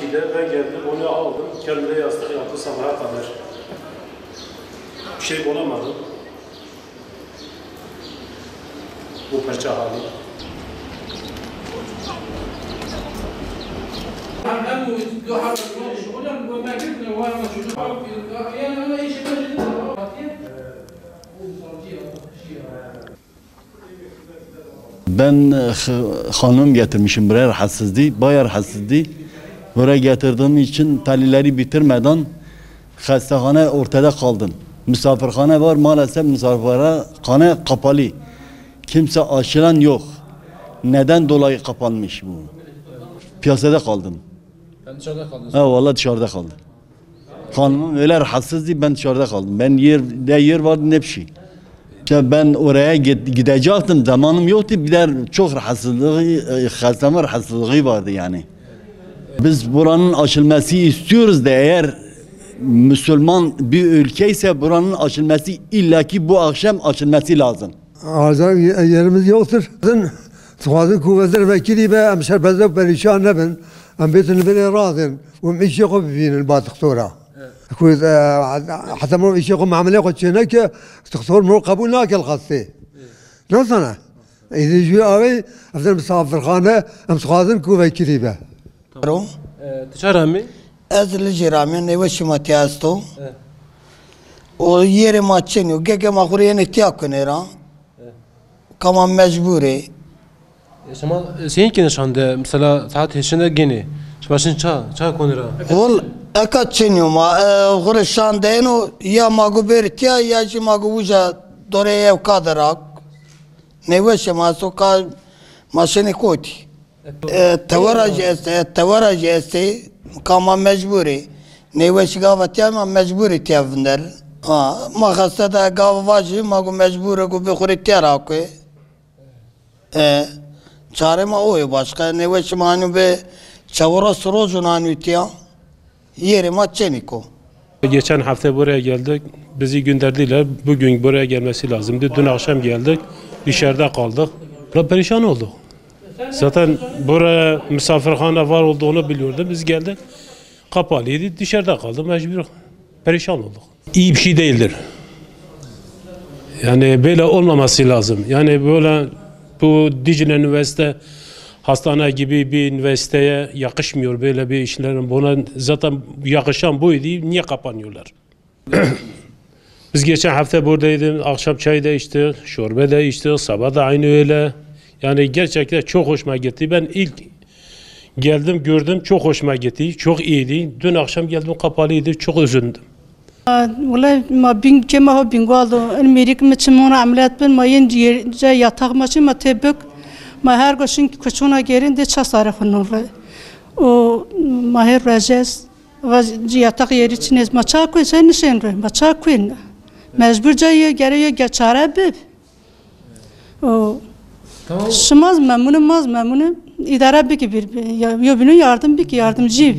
2'de ben geldim, onu aldım, kendime yastık yaptı sabaha kadar. Bir şey bulamadım. Bu parça hali. Ben hanım getirmişim buraya, rahatsızdı, bayağı rahatsızdı. Buraya getirdiğim için tahlilleri bitirmeden hastahane ortada kaldım. Misafirhane var, maalesef misafirhane kapalı. Kimse aşılan yok. Neden dolayı kapanmış bu? Piyasada kaldım. Ben dışarıda kaldınız. Ha vallahi dışarıda kaldım. Hanımım öyle rahatsızdı, ben dışarıda kaldım. Ben ne yer vardı ne bir şey. İşte ben oraya gidecektim, zamanım yoktu. Bir de çok rahatsızlığı, hastama rahatsızlığı vardı yani. Biz buranın açılması istiyoruz da eğer Müslüman bir ülke ise buranın açılması illaki bu akşam açılması lazım. Azar yerimiz yoktur. Tuğazın kuvvetler vekili ve emşer bezde perişan nebin. Em beytin beni razın. Ve işi ko bibinin ba doktora. كويس حتى مرو يشيخ معاملة قد شنك دكتور مرو قبول ناكل خاصي نصنا إذا جوا أوي أفضل مسافر خانة أم سخازن كوفي كريبة. رو dışarı mı? أزل جرامي نيوش ما تياستو. o yeri maçını gege mahuriye ne tiyakınera. Kama mecburi. Ama senin ki nişanda mesela saat heşinde gene. Başın çağ konura. Ol akaçınıyor ma gurşan deno ya magubertiya ya ji maguja dore ev kadarak. Neveş ma soka maşını koydu. Tavaraj este kama mecburi. Neveş gavatiya ma mecburi tiyavnder. Ma hastada gavvacı magu mecburi gu bixuri tiyarak. Çare ma oy başka neveş manu be çavura sorojuna nütiya. Yeri maçeniko. Geçen hafta buraya geldik, bizi gönderdiler. Bugün buraya gelmesi lazımdı. Dün akşam geldik, dışarıda kaldık. Perişan olduk. Zaten buraya misafirhane var olduğunu biliyordum. Biz geldik, kapalıydı, dışarıda kaldık, mecbur. Perişan olduk. İyi bir şey değildir. Yani böyle olmaması lazım. Yani böyle bu Dicle Üniversite hastane gibi bir üniversiteye yakışmıyor böyle bir işlerin. Buna zaten yakışan buydu. Niye kapanıyorlar? Biz geçen hafta buradaydık. Akşam çay da içtik, çorba da içtik, sabah da aynı öyle. Yani gerçekten çok hoşuma gitti. Ben ilk geldim, gördüm, çok hoşuma gitti. Çok iyiydi. Dün akşam geldim, kapalıydı. Çok üzüldüm. Vallahi ma bin kema bin galdo Amerika meçmona ameliyat ben mayın yatak maçı ma tebük ma her gün küçüğüne gelin de çasarı fınurlu. O mahir rajes ve yatak yeri için ez maça koy sen nişen rey maça koy. Mecbur cayı geriye geçare bib. O şımaz memnunum idare bir gibi yo yardım bir yardımcı.